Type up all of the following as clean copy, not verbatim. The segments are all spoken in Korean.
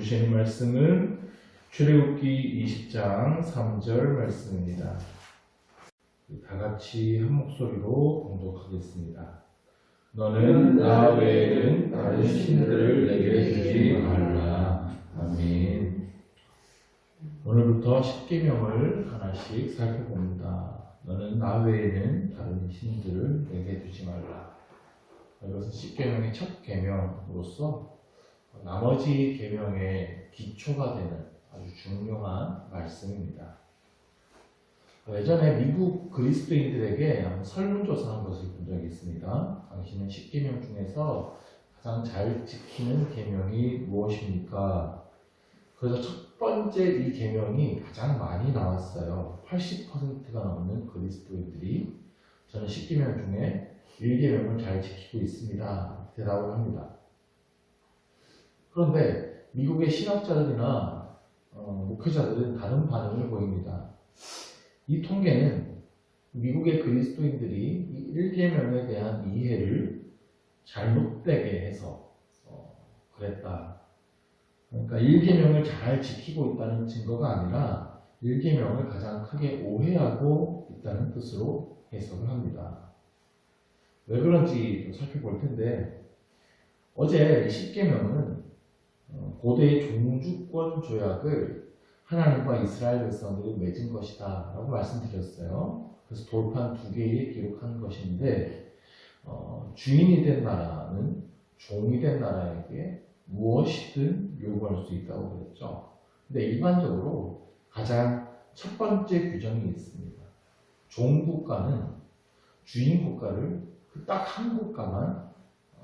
주시는 말씀은 출애굽기 20장 3절 말씀입니다. 다 같이 한 목소리로 봉독하겠습니다. 너는 나 외에는 다른 신들을 내게 주지 말라. 아멘. 오늘부터 십계명을 하나씩 살펴봅니다. 너는 나 외에는 다른 신들을 내게 두지 말라. 이것은 십계명의 첫 계명으로서 나머지 계명의 기초가 되는 아주 중요한 말씀입니다. 예전에 미국 그리스도인들에게 설문조사한 것을 본 적이 있습니다. 당신은 십계명 중에서 가장 잘 지키는 계명이 무엇입니까? 그래서 첫 번째 이 계명이 가장 많이 나왔어요. 80%가 넘는 그리스도인들이 저는 십계명 중에 1계명을 잘 지키고 있습니다. 대답을 합니다. 그런데 미국의 신학자들이나 목회자들은 다른 반응을 보입니다. 이 통계는 미국의 그리스도인들이 이 1계명에 대한 이해를 잘못되게 해서 그랬다. 그러니까 1계명을 잘 지키고 있다는 증거가 아니라 1계명을 가장 크게 오해하고 있다는 뜻으로 해석을 합니다. 왜 그런지 살펴볼 텐데, 어제 10계명은 고대의 종주권 조약을 하나님과 이스라엘 백성들이 맺은 것이다 라고 말씀드렸어요. 그래서 돌판 2개에 기록한 것인데, 주인이 된 나라는 종이 된 나라에게 무엇이든 요구할 수 있다고 그랬죠. 근데 일반적으로 가장 첫 번째 규정이 있습니다. 종국가는 주인 국가를 딱 한 국가만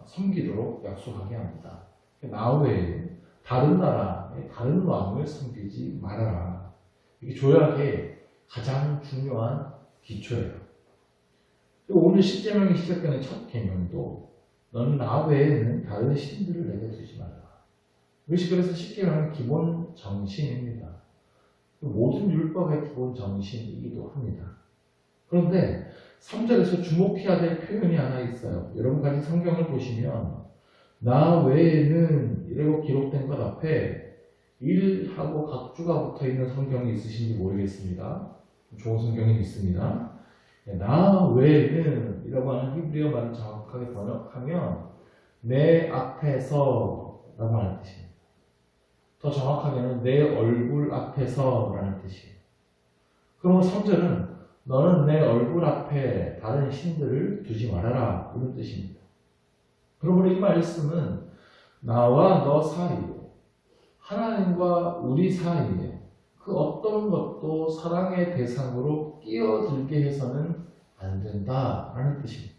섬기도록 약속하게 합니다. 나 외에 다른 나라의 다른 왕을 섬기지 말아라. 이게 조약의 가장 중요한 기초예요. 오늘 십계명이 시작되는 첫 계명도 너는 나 외에는 다른 신들을 내게 두지 말라. 이것이 그래서 십계명의 기본 정신입니다. 모든 율법의 기본 정신이기도 합니다. 그런데 3절에서 주목해야 될 표현이 하나 있어요. 여러분 같이 성경을 보시면 나 외에는 이라고 기록된 것 앞에 1하고 각주가 붙어있는 성경이 있으신지 모르겠습니다. 좋은 성경이 있습니다. 나 외에는 이라고 하는 히브리어 말을 정확하게 번역하면 내 앞에서 라고 하는 뜻입니다. 더 정확하게는 내 얼굴 앞에서 라는 뜻이에요. 그러면 3절은 너는 내 얼굴 앞에 다른 신들을 두지 말아라 이런 뜻입니다. 그러므로 이 말씀은 나와 너 사이에, 하나님과 우리 사이에 그 어떤 것도 사랑의 대상으로 끼어들게 해서는 안 된다라는 뜻입니다.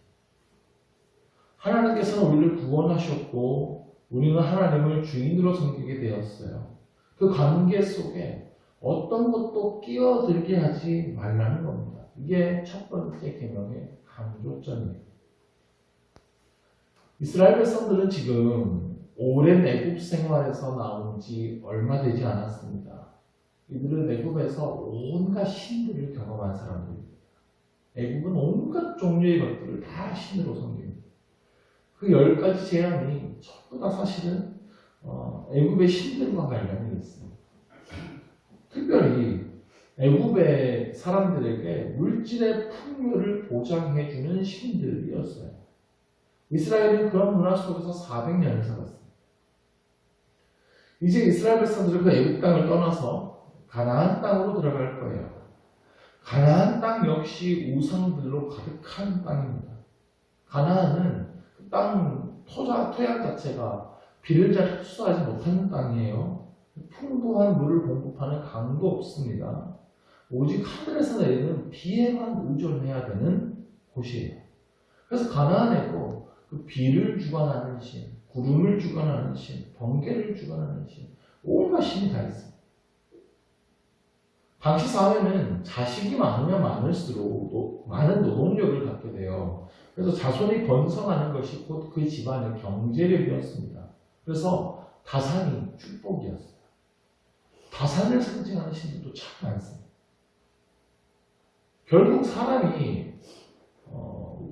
하나님께서는 우리를 구원하셨고 우리는 하나님을 주인으로 섬기게 되었어요. 그 관계 속에 어떤 것도 끼어들게 하지 말라는 겁니다. 이게 첫 번째 계명의 강조점이에요. 이스라엘 백성들은 지금 오랜 애굽 생활에서 나온 지 얼마 되지 않았습니다. 이들은 애굽에서 온갖 신들을 경험한 사람들입니다. 애굽은 온갖 종류의 것들을 다 신으로 섬깁니다. 그 10가지 재앙이 전부 다 사실은 애굽의 신들과 관련이 있습니다. 특별히 애굽의 사람들에게 물질의 풍요를 보장해주는 신들이었어요. 이스라엘은 그런 문화 속에서 400년을 살았습니다. 이제 이스라엘 백성들은 그 애굽 땅을 떠나서 가나안 땅으로 들어갈 거예요. 가나안 땅 역시 우상들로 가득한 땅입니다. 가나안은 그 땅 토양 자체가 비를 잘 흡수하지 못하는 땅이에요. 풍부한 물을 공급하는 강도 없습니다. 오직 하늘에서 내리는 비에만 의존해야 되는 곳이에요. 그래서 가나안에도 그 비를 주관하는 신, 구름을 주관하는 신, 번개를 주관하는 신, 온갖 신이 다 있습니다. 당시 사회는 자식이 많으면 많을수록 많은 노동력을 갖게 돼요. 그래서 자손이 번성하는 것이 곧 그 집안의 경제력이었습니다. 그래서 다산이 축복이었어요. 다산을 상징하는 신들도 참 많습니다. 결국 사람이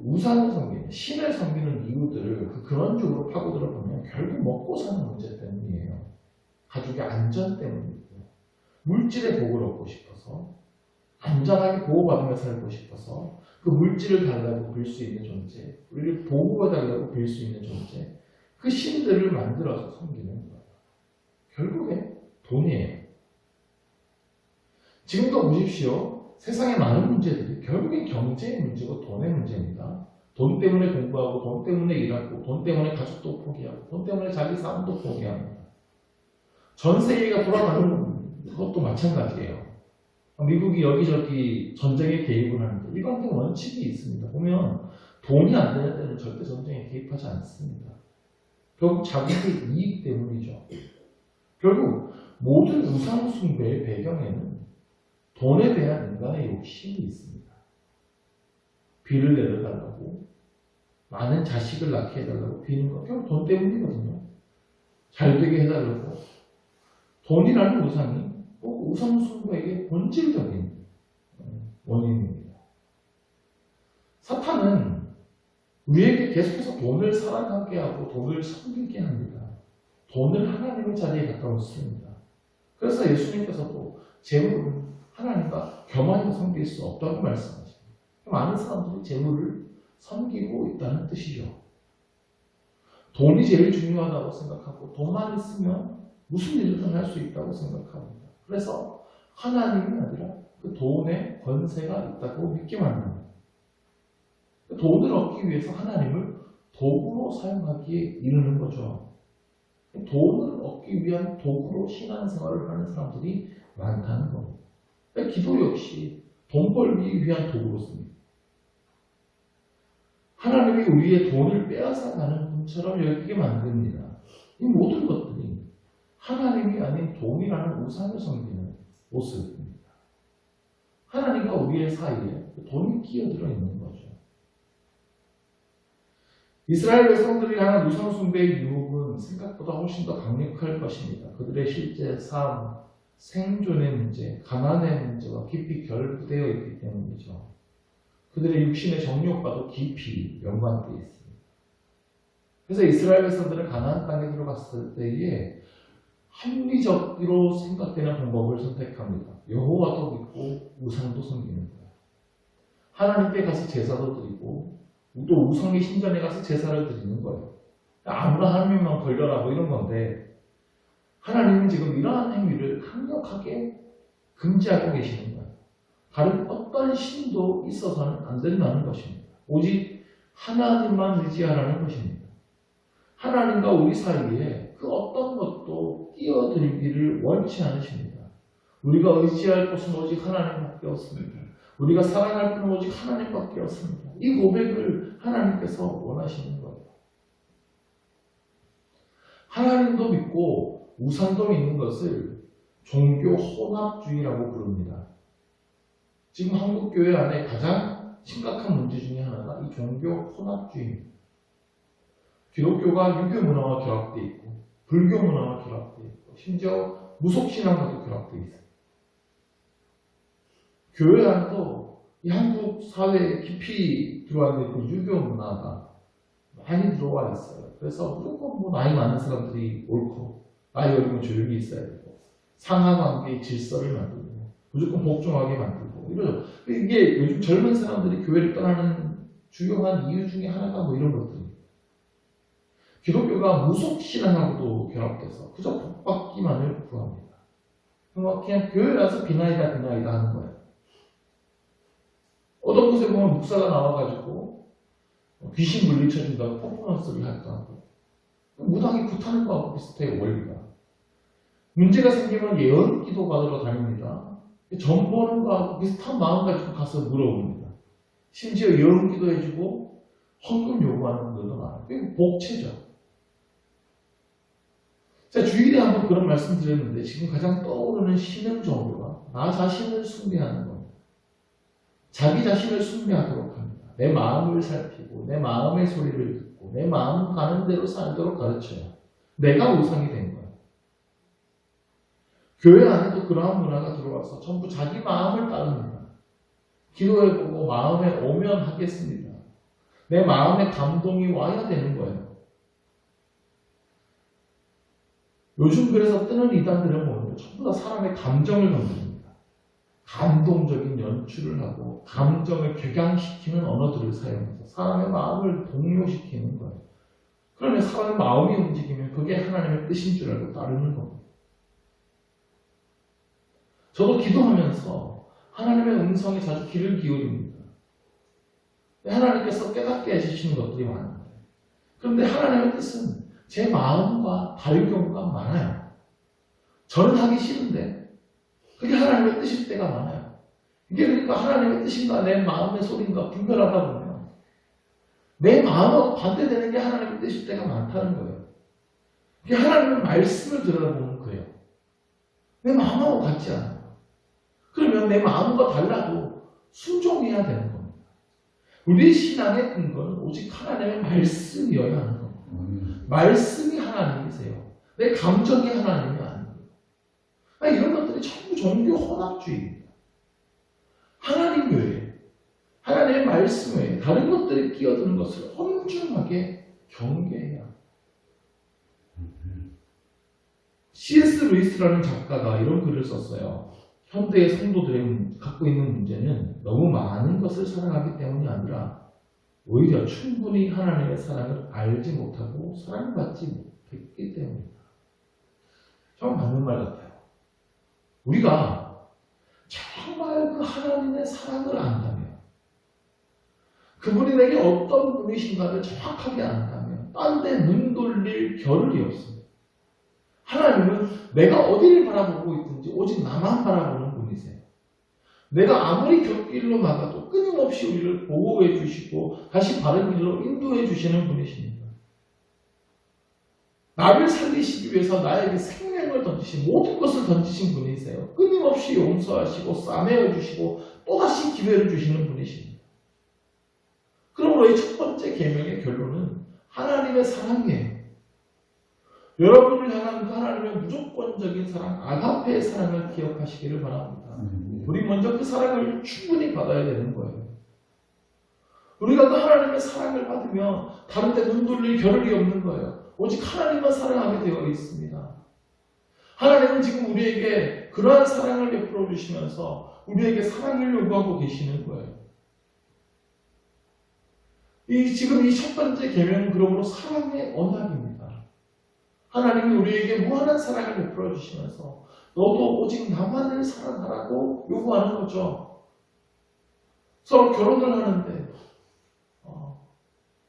우상을 섬기는, 신을 섬기는 이유들을 그런 쪽으로 파고들어 보면 결국 먹고 사는 문제 때문이에요. 가족 가족의 안전 때문이고 물질의 복을 얻고 싶어서 안전하게 보호받으며 살고 싶어서 그 물질을 달라고 빌 수 있는 존재, 우리를 보호해달라고 빌 수 있는 존재, 그 신들을 만들어서 섬기는 거예요. 결국에 돈이에요. 지금도 보십시오. 세상의 많은 문제들이 결국엔 경제의 문제고 돈의 문제입니다. 돈 때문에 공부하고 돈 때문에 일하고 돈 때문에 가족도 포기하고 돈 때문에 자기 삶도 포기합니다. 전 세계가 돌아가는 그것도 마찬가지예요. 미국이 여기저기 전쟁에 개입을 하는데 일관된 원칙이 있습니다. 보면 돈이 안 되는 데는 절대 전쟁에 개입하지 않습니다. 결국 자기의 이익 때문이죠. 결국 모든 우상 숭배의 배경에는 돈에 대한 인간의 욕심이 있습니다. 비를 내려달라고 많은 자식을 낳게 해달라고 비는 건 결국 돈 때문이거든요. 잘 되게 해달라고. 돈이라는 우상이 꼭 우상 숭배의 본질적인 원인입니다. 사탄은 우리에게 계속해서 돈을 사랑하게 하고 돈을 섬기게 합니다. 돈을 하나님의 자리에 갖다 놓습니다. 그래서 예수님께서도 재물은 하나님과 겸하여 섬길 수 없다고 말씀하십니다. 많은 사람들이 재물을 섬기고 있다는 뜻이죠. 돈이 제일 중요하다고 생각하고 돈만 있으면 무슨 일이든 할 수 있다고 생각합니다. 그래서 하나님이 아니라 그 돈에 권세가 있다고 믿게 만듭니다. 돈을 얻기 위해서 하나님을 도구로 사용하기에 이르는 거죠. 돈을 얻기 위한 도구로 신앙생활을 하는 사람들이 많다는 겁니다. 기도 역시 돈 벌기 위한 도구로 씁니다. 하나님이 우리의 돈을 빼앗아가는 분처럼 여기게 만듭니다. 이 모든 것들이 하나님이 아닌 돈이라는 우상을 섬기는 모습입니다. 하나님과 우리의 사이에 돈이 끼어들어 있는 거죠. 이스라엘 백성들이 하는 우상 숭배의 유혹은 생각보다 훨씬 더 강력할 것입니다. 그들의 실제 삶, 생존의 문제, 가난의 문제와 깊이 결부되어 있기 때문이죠. 그들의 육신의 정욕과도 깊이 연관되어 있습니다. 그래서 이스라엘 백성들은 가나안 땅에 들어갔을 때에 합리적으로 생각되는 방법을 선택합니다. 여호와도 믿고 우상도 섬기는 거예요. 하나님께 가서 제사도 드리고 또 우상의 신전에 가서 제사를 드리는 거예요. 아무나 하나님만 걸려라 뭐 이런 건데 하나님은 지금 이러한 행위를 강력하게 금지하고 계시는 거예요. 다른 어떤 신도 있어서는 안 된다는 것입니다. 오직 하나님만 의지하라는 것입니다. 하나님과 우리 사이에 그 어떤 것도 끼어들기를 원치 않으십니다. 우리가 의지할 곳은 오직 하나님밖에 없습니다. 우리가 사랑할 분은 오직 하나님밖에 없습니다. 이 고백을 하나님께서 원하시는 거예요. 하나님도 믿고 우상도 믿는 것을 종교 혼합주의라고 부릅니다. 지금 한국 교회 안에 가장 심각한 문제 중에 하나가 이 종교 혼합주의입니다. 기독교가 유교 문화와 결합되어 있고 불교 문화와 결합되어 있고 심지어 무속신앙과도 결합되어 있어요. 교회 안에도 이 한국 사회에 깊이 들어와 있는 그 유교 문화가 많이 들어와 있어요. 그래서 무조건 뭐 나이 많은 사람들이 옳고 나이 어리면 조용히 있어야 되고 상하관계의 질서를 만들고 무조건 복종하게 만들고 이러죠. 이게 요즘 젊은 사람들이 교회를 떠나는 주요한 이유 중에 하나가 뭐 이런 것들입니다. 기독교가 무속신앙하고도 결합돼서 그저 복받기만을 구합니다. 그냥 교회 가서 비나이다 하는 거예요. 어떤 곳에 보면 목사가 나와가지고 귀신 물리쳐준다고 퍼포먼스를 할까 하고 무당이 굿하는 거하고 비슷해요. 원리가. 문제가 생기면 예언 기도 받으러 다닙니다. 점 보는 거하고 비슷한 마음 가지고 가서 물어봅니다. 심지어 예언 기도해주고 헌금 요구하는 분들도 많아요. 이게 복체죠. 제가 주일에 한번 그런 말씀 드렸는데 지금 가장 떠오르는 신흥 종교가 나 자신을 숭배하는 겁니다. 자기 자신을 숭배하도록 합니다. 내 마음을 살피고 내 마음의 소리를 듣고 내 마음 가는 대로 살도록 가르쳐요. 내가 우상이 된 거예요. 교회 안에도 그러한 문화가 들어와서 전부 자기 마음을 따릅니다. 기도해보고 마음에 오면 하겠습니다. 내 마음에 감동이 와야 되는 거예요. 요즘 그래서 뜨는 이단들은 뭐예요? 전부 다 사람의 감정을 건드립니다. 감동적인 연출을 하고 감정을 격양시키는 언어들을 사용해서 사람의 마음을 동요시키는 거예요. 그러면 사람의 마음이 움직이면 그게 하나님의 뜻인 줄 알고 따르는 겁니다. 저도 기도하면서 하나님의 음성에 자주 귀를 기울입니다. 하나님께서 깨닫게 해주시는 것들이 많은데, 그런데 하나님의 뜻은 제 마음과 다른 경우가 많아요. 저는 하기 싫은데 그게 하나님의 뜻일 때가 많아요. 이게 그러니까 하나님의 뜻인가 내 마음의 소리인가 분별하다 보면 내 마음하고 반대되는 게 하나님의 뜻일 때가 많다는 거예요. 이게 하나님의 말씀을 들어보는 거예요. 내 마음하고 같지 않아요. 그러면 내 마음과 달라도 순종해야 되는 겁니다. 우리의 신앙의 근거는 오직 하나님의 말씀이어야 하는 겁니다. 말씀이 하나님이세요. 내 감정이 하나님이 아니에요. 이런 것들이 전부 종교 혼합주의입니다. 하나님 외에, 하나님의 말씀 외에 다른 것들이 끼어드는 것을 엄중하게 경계해야 합니다. C.S. 루이스라는 작가가 이런 글을 썼어요. 현대의 성도들이 갖고 있는 문제는 너무 많은 것을 사랑하기 때문이 아니라 오히려 충분히 하나님의 사랑을 알지 못하고 사랑받지 못했기 때문이다. 정말 맞는 말 같아요. 우리가 정말 그 하나님의 사랑을 안다면, 그분이 내게 어떤 분이신가를 정확하게 안다면 딴 데 눈 돌릴 겨를이 없습니다. 하나님은 내가 어디를 바라보고 있든지 오직 나만 바라보는 분이세요. 내가 아무리 곁길로 나가도 끊임없이 우리를 보호해 주시고 다시 바른 길로 인도해 주시는 분이십니다. 나를 살리시기 위해서 나에게 생명을 던지신, 모든 것을 던지신 분이세요. 끊임없이 용서하시고 싸매어 주시고 또다시 기회를 주시는 분이십니다. 그러므로 이 첫 번째 계명의 결론은 하나님의 사랑이에요. 여러분을 향한 그 하나님의 무조건적인 사랑, 아가페의 사랑을 기억하시기를 바랍니다. 우리 먼저 그 사랑을 충분히 받아야 되는 거예요. 우리가 그 하나님의 사랑을 받으면 다른 데 눈 돌릴 겨를이 없는 거예요. 오직 하나님만 사랑하게 되어 있습니다. 하나님은 지금 우리에게 그러한 사랑을 베풀어 주시면서 우리에게 사랑을 요구하고 계시는 거예요. 지금 이 첫 번째 계명은 그러므로 사랑의 언약입니다. 하나님이 우리에게 무한한 사랑을 베풀어 주시면서 너도 오직 나만을 사랑하라고 요구하는 거죠. 서로 결혼을 하는데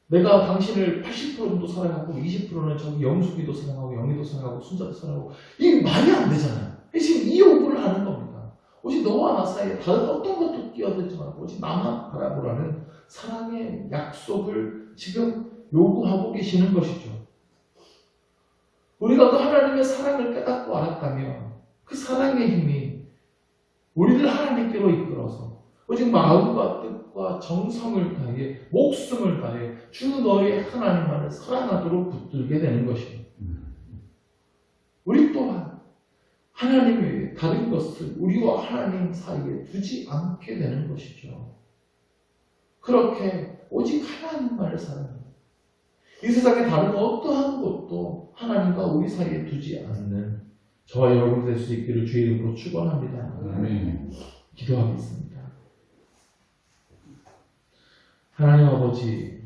내가 당신을 80% 정도 사랑하고 20%는 저기 영숙이도 사랑하고 영희도 사랑하고 순자도 사랑하고, 이게 말이 안 되잖아요. 지금 이 요구를 하는 겁니다. 오직 너와 나 사이에 다른 어떤 것도 끼어들지 말고 오직 나만 바라보라는 사랑의 약속을 지금 요구하고 계시는 것이죠. 우리가 그 하나님의 사랑을 깨닫고 알았다면 그 사랑의 힘이 우리를 하나님께로 이끌어서 오직 마음과 뜻과 정성을 다해 목숨을 다해 주 너의 하나님만을 사랑하도록 붙들게 되는 것입니다. 우리 또한 하나님 외에 다른 것을 우리와 하나님 사이에 두지 않게 되는 것이죠. 그렇게 오직 하나님만을 사랑합니다. 이 세상에 다른 어떠한 것도 하나님과 우리 사이에 두지 않는 저와 여러분 될 수 있기를 주의 이름으로 축원합니다. 기도하겠습니다. 하나님 아버지,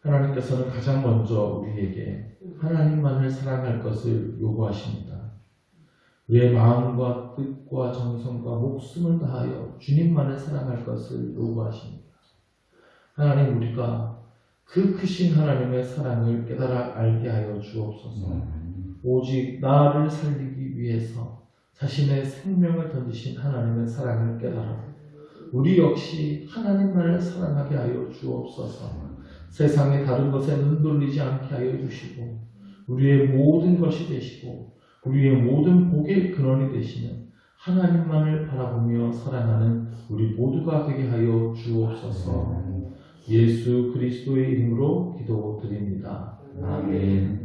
하나님께서는 가장 먼저 우리에게 하나님만을 사랑할 것을 요구하십니다. 우리의 마음과 뜻과 정성과 목숨을 다하여 주님만을 사랑할 것을 요구하십니다. 하나님, 우리가 그 크신 하나님의 사랑을 깨달아 알게 하여 주옵소서. 오직 나를 살리기 위해서 자신의 생명을 던지신 하나님의 사랑을 깨달아 우리 역시 하나님만을 사랑하게 하여 주옵소서. 세상의 다른 것에 눈 돌리지 않게 하여 주시고 우리의 모든 것이 되시고 우리의 모든 복의 근원이 되시는 하나님만을 바라보며 사랑하는 우리 모두가 되게 하여 주옵소서. 예수 그리스도의 이름으로 기도드립니다. 아멘.